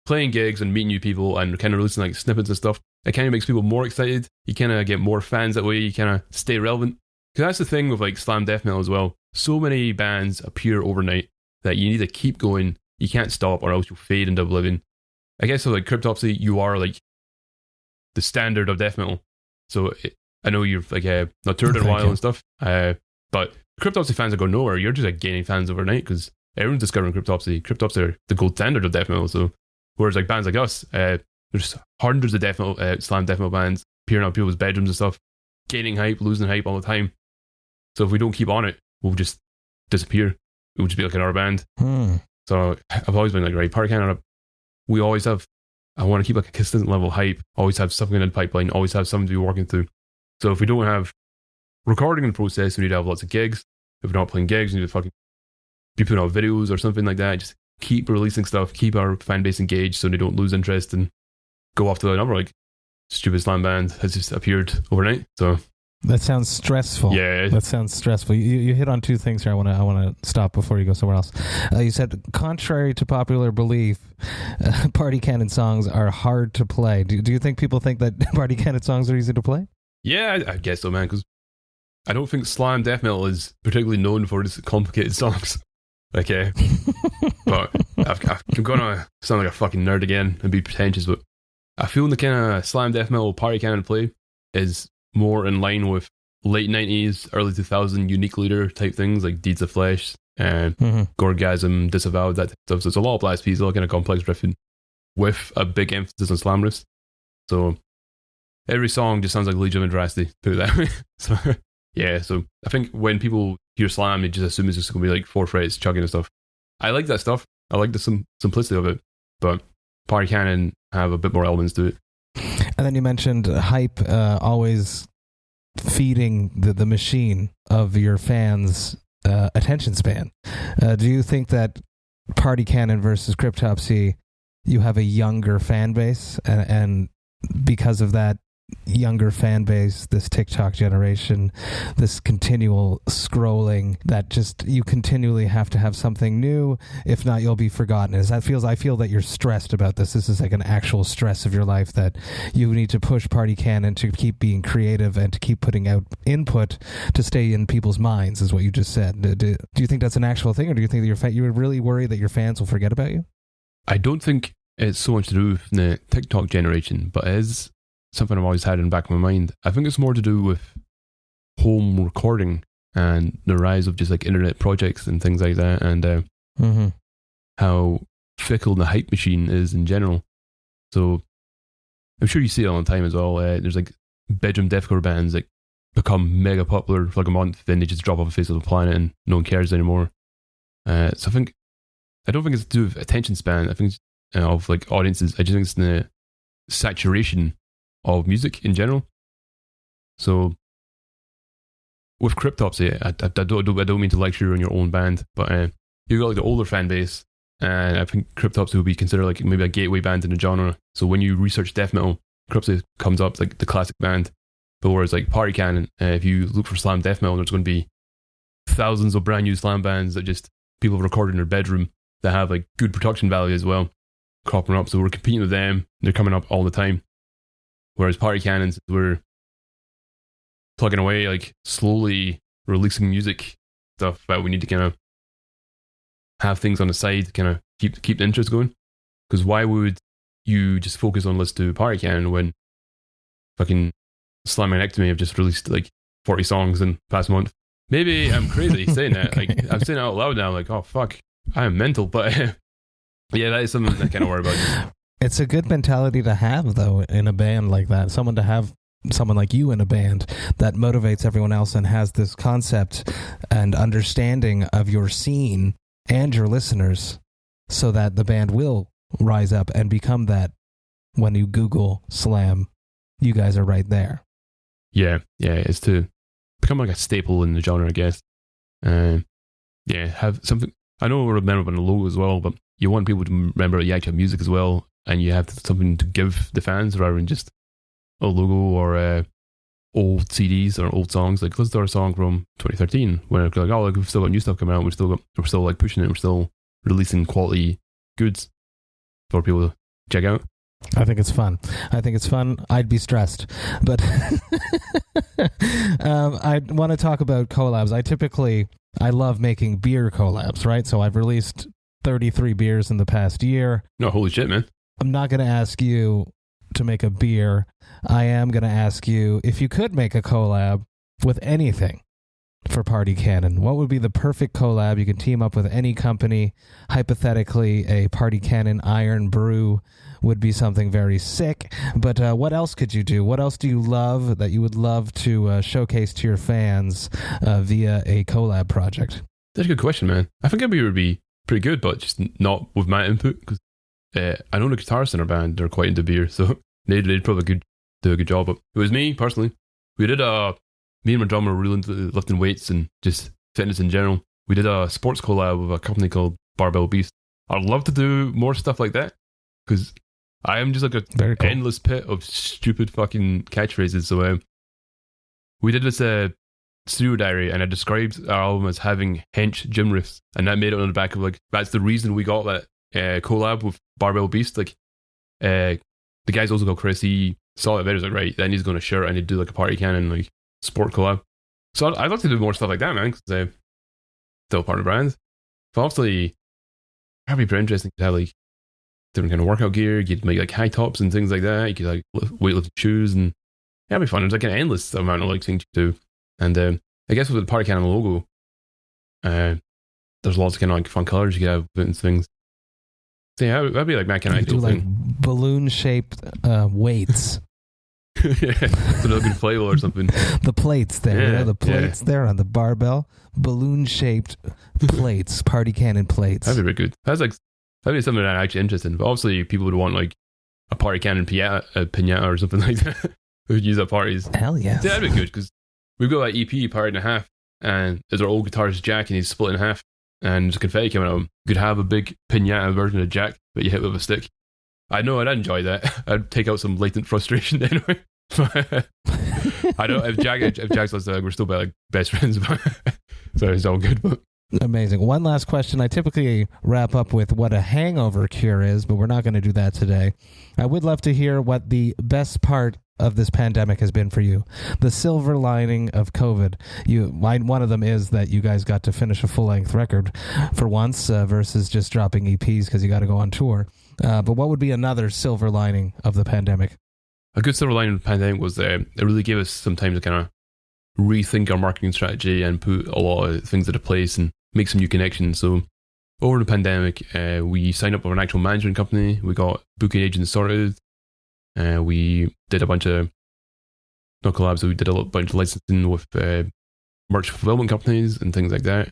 playing gigs and meeting new people and kind of releasing like snippets and stuff, it kind of makes people more excited. You kind of get more fans that way. You kind of stay relevant. Because that's the thing with like slam death metal as well. So many bands appear overnight that you need to keep going. You can't stop or else you'll fade into oblivion. I guess so like Cryptopsy, you are like the standard of death metal. So I know you've like not toured in a while and stuff, but Cryptopsy fans are going nowhere. You're just like gaining fans overnight because everyone's discovering Cryptopsy. Cryptopsy are the gold standard of death metal. So whereas like bands like us, there's hundreds of death metal, slam death metal bands appearing out people's bedrooms and stuff, gaining hype, losing hype all the time. So if we don't keep on it, we'll just disappear. It would just be like another band. So I've always been like, right, Party Cannon, we always have, I want to keep like a consistent level of hype, always have something in the pipeline, always have something to be working through. So if we don't have recording in the process, we need to have lots of gigs. If we're not playing gigs, we need to fucking be putting out videos or something like that. Just keep releasing stuff, keep our fan base engaged so they don't lose interest and go off to another like stupid slam band has just appeared overnight. So that sounds stressful. Yeah, that sounds stressful. You hit on 2 things here. I want to stop before you go somewhere else. You said, contrary to popular belief, Party Cannon songs are hard to play. Do you think people think that Party Cannon songs are easy to play? Yeah, I guess so, man. Because I don't think slam death metal is particularly known for its complicated songs. But I'm gonna sound like a fucking nerd again and be pretentious, but I feel the kind of slam death metal Party Cannon play is more in line with late 90s, early 2000 unique leader type things like Deeds of Flesh and Gorgasm, Disavowed, that type of stuff. So it's a lot of blast pieces, a lot of kind of complex riffing with a big emphasis on slam riffs. So every song just sounds like Legion of Veracity, put it that way. So yeah, so I think when people hear slam, you just assume it's just going to be like 4 frets chugging and stuff. I like that stuff. I like the simplicity of it, but Party Cannon have a bit more elements to it. And then you mentioned hype always feeding the machine of your fans' attention span. Do you think that Party Cannon versus Cryptopsy, you have a younger fan base, and because of that younger fan base, this TikTok generation, this continual scrolling, that just you continually have to have something new, if not you'll be forgotten? I feel that you're stressed about this. This is like an actual stress of your life, that you need to push Party Cannon to keep being creative and to keep putting out input to stay in people's minds, is what you just said. Do you think that's an actual thing, or do you think that you're really worried that your fans will forget about you? I don't think it's so much to do with the TikTok generation, but it is something I've always had in the back of my mind. I think it's more to do with home recording and the rise of just like internet projects and things like that, and how fickle the hype machine is in general. So I'm sure you see it all the time as well. There's like bedroom deathcore bands that become mega popular for like a month, then they just drop off the face of the planet and no one cares anymore. So I don't think it's to do with attention span. I think it's, of like audiences. I just think it's the saturation of music in general. So with Cryptopsy, I don't mean to lecture on your own band, but you've got like the older fan base, and I think Cryptopsy would be considered like maybe a gateway band in the genre. So when you research death metal, Cryptopsy comes up like the classic band. But whereas like Party Cannon, if you look for slam death metal, there's going to be thousands of brand new slam bands that just people have recorded in their bedroom that have like good production value as well, cropping up. So we're competing with them. They're coming up all the time. Whereas Party Cannons, we're plugging away, like slowly releasing music stuff, but we need to kind of have things on the side to kind of keep the interest going. Because why would you just focus on let's do Party Cannon when fucking Slaminectomy have just released like 40 songs in the past month? Maybe I'm crazy saying that. Like I'm saying it out loud now. Like, oh fuck, I am mental. But yeah, that is something I kind of worry about. It's a good mentality to have, though, in a band like that. Someone like you in a band that motivates everyone else and has this concept and understanding of your scene and your listeners, so that the band will rise up and become that. When you Google slam, you guys are right there. Yeah, it's to become like a staple in the genre, I guess. Have something. I know we're remembered on the logo as well, but you want people to remember the actual music as well. And you have something to give the fans rather than just a logo or old CDs or old songs. Like, let's do our song from 2013 when it's like, oh, like, we've still got new stuff coming out. We're still like pushing it. We're still releasing quality goods for people to check out. I think it's fun. I'd be stressed, but I want to talk about collabs. I love making beer collabs, right? So I've released 33 beers in the past year. No, holy shit, man. I'm not going to ask you to make a beer. I am going to ask you if you could make a collab with anything for Party Cannon. What would be the perfect collab? You can team up with any company. Hypothetically, a Party Cannon IRN-BRU would be something very sick. But what else could you do? What else do you love that you would love to showcase to your fans via a collab project? That's a good question, man. I think a beer would be pretty good, but just not with my input, because I know the guitarists in our band, they're quite into beer, so they'd probably do a good job. But it was me, personally. We did me and my drummer were really into lifting weights and just fitness in general. We did a sports collab with a company called Barbell Beast. I'd love to do more stuff like that, because I am just like a cool endless pit of stupid fucking catchphrases. So we did this studio diary, and I described our album as having hench gym riffs, and that made it on the back of like, that's the reason we got that collab with Barbell Beast. Like the guy's also called Chris. He saw it there, he was like, right, then he's going to shirt and he'd do like a Party Cannon like sport collab. So I'd like to do more stuff like that, man, because still part of the brand. But obviously that'd be pretty interesting to have like different kind of workout gear. You could make like high tops and things like that. You could like weightlifting shoes, and yeah, it'd be fun. There's like an endless amount of like things to do. And I guess with the Party Cannon logo, there's lots of kind of like fun colors you could have and things. So yeah, that'd be like my kind of ideal do like thing. balloon shaped weights. Yeah, it's another good flavor or something. The plates there, Yeah, the plates there on the barbell, balloon-shaped plates, party cannon plates. That'd be very good. That'd be something that I'm actually interested in. But obviously, people would want like a party cannon pinata or something like that. We would use at parties. Hell yeah. Yeah, that'd be good because we've got that EP Part and a Half, and there's our old guitarist Jack, and he's split in half, and there's confetti coming out of him. You could have a big pinata version of Jack, but you hit with a stick. I know I'd enjoy that. I'd take out some latent frustration anyway. I don't. If Jack's listening, we're still like best friends, but so it's all good. But amazing. One last question. I typically wrap up with what a hangover cure is, but we're not going to do that today. I would love to hear what the best part of this pandemic has been for you. The silver lining of COVID. One of them is that you guys got to finish a full-length record for once versus just dropping EPs because you got to go on tour. But what would be another silver lining of the pandemic? A good silver lining of the pandemic was it really gave us some time to kind of rethink our marketing strategy and put a lot of things into place and make some new connections. So over the pandemic, we signed up with an actual management company. We got booking agents sorted. We did a bunch of not collabs. So we did a bunch of licensing with merch fulfillment companies and things like that.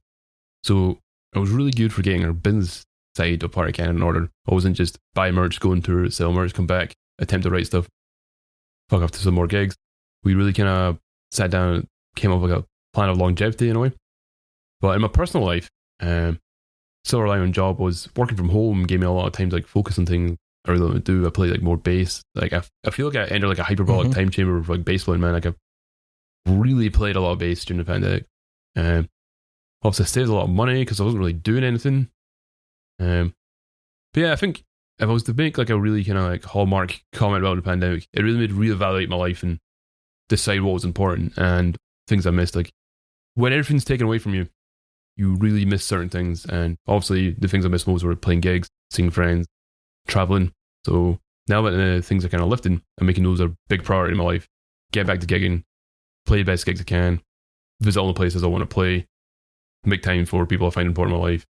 So it was really good for getting our business side of Party Cannon in order. I wasn't just buy merch, go on tour, sell merch, come back, attempt to write stuff, fuck off to some more gigs. We really kind of sat down and came up with a plan of longevity in a way. But in my personal life, silver lining job was working from home gave me a lot of time to like focus on things I really want to do. I play like more bass. Like I feel like I entered like a hyperbolic time chamber of like bass playing, man. Like I've really played a lot of bass during the pandemic. Obviously I saved a lot of money because I wasn't really doing anything. But yeah, I think if I was to make like a really kind of like hallmark comment about the pandemic, it really made me reevaluate my life and decide what was important and things I missed. Like when everything's taken away from you, you really miss certain things. And obviously the things I missed most were playing gigs, seeing friends, traveling. So now that things are kind of lifting, I'm making those a big priority in my life. Get back to gigging, play the best gigs I can, visit all the places I want to play, make time for people I find important in my life,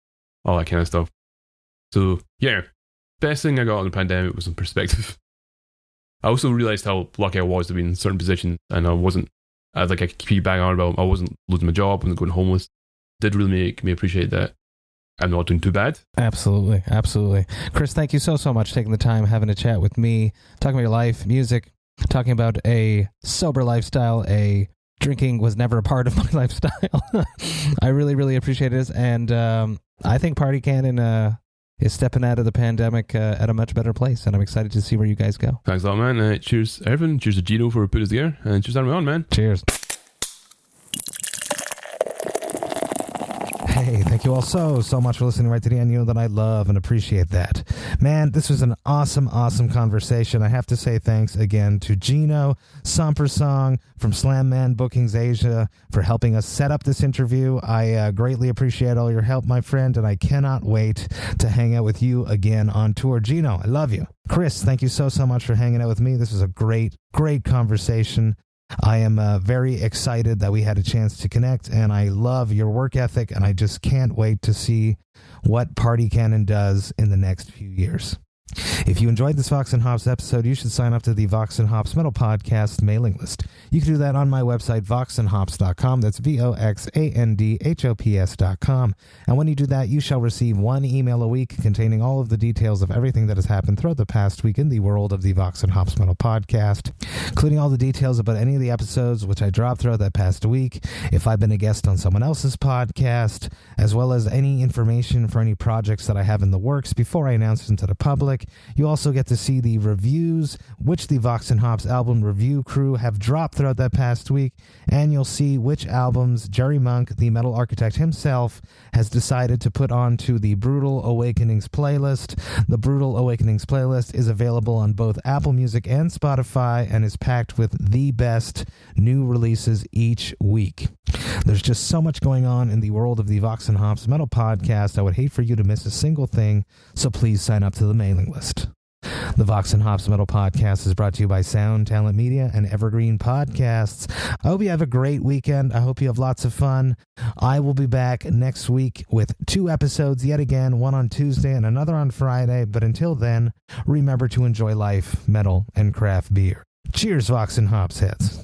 all that kind of stuff. So yeah, best thing I got in the pandemic was some perspective. I also realized how lucky I was to be in certain positions, and I keep banging on about, I wasn't losing my job, I wasn't going homeless. Did really make me appreciate that I'm not doing too bad. Absolutely, absolutely. Chris, thank you so much for taking the time, having a chat with me, talking about your life, music, talking about a sober lifestyle, drinking was never a part of my lifestyle. I really, really appreciate this, and I think Party Cannon is stepping out of the pandemic at a much better place, and I'm excited to see where you guys go. Thanks a lot, man. Cheers, everyone. Cheers to Gino for putting us together, and cheers to having me on, man. Cheers. Hey, thank you all so much for listening right to the end. You know that I love and appreciate that. Man, this was an awesome conversation. I have to say thanks again to Gino Sompersong from Slam Man Bookings Asia for helping us set up this interview. I greatly appreciate all your help, my friend, and I cannot wait to hang out with you again on tour. Gino, I love you. Chris, thank you so much for hanging out with me. This was a great conversation. I am very excited that we had a chance to connect, and I love your work ethic, and I just can't wait to see what Party Cannon does in the next few years. If you enjoyed this Vox and Hops episode, you should sign up to the Vox and Hops Metal Podcast mailing list. You can do that on my website, voxandhops.com. That's VOXANDHOPS.com. And when you do that, you shall receive one email a week containing all of the details of everything that has happened throughout the past week in the world of the Vox and Hops Metal Podcast, including all the details about any of the episodes which I dropped throughout that past week, if I've been a guest on someone else's podcast, as well as any information for any projects that I have in the works before I announce them to the public. You also get to see the reviews which the Vox and Hops album review crew have dropped throughout that past week, and you'll see which albums Jerry Monk, the metal architect himself, has decided to put onto the Brutal Awakenings playlist. The Brutal Awakenings playlist is available on both Apple Music and Spotify and is packed with the best new releases each week. There's just so much going on in the world of the Vox and Hops Metal Podcast. I would hate for you to miss a single thing, so please sign up to the mailing list. The Vox and Hops Metal Podcast is brought to you by Sound Talent Media and Evergreen Podcasts. I hope you have a great weekend. I hope you have lots of fun. I will be back next week with 2 episodes yet again, one on Tuesday and another on Friday. But until then, remember to enjoy life, metal, and craft beer. Cheers, Vox and Hops heads.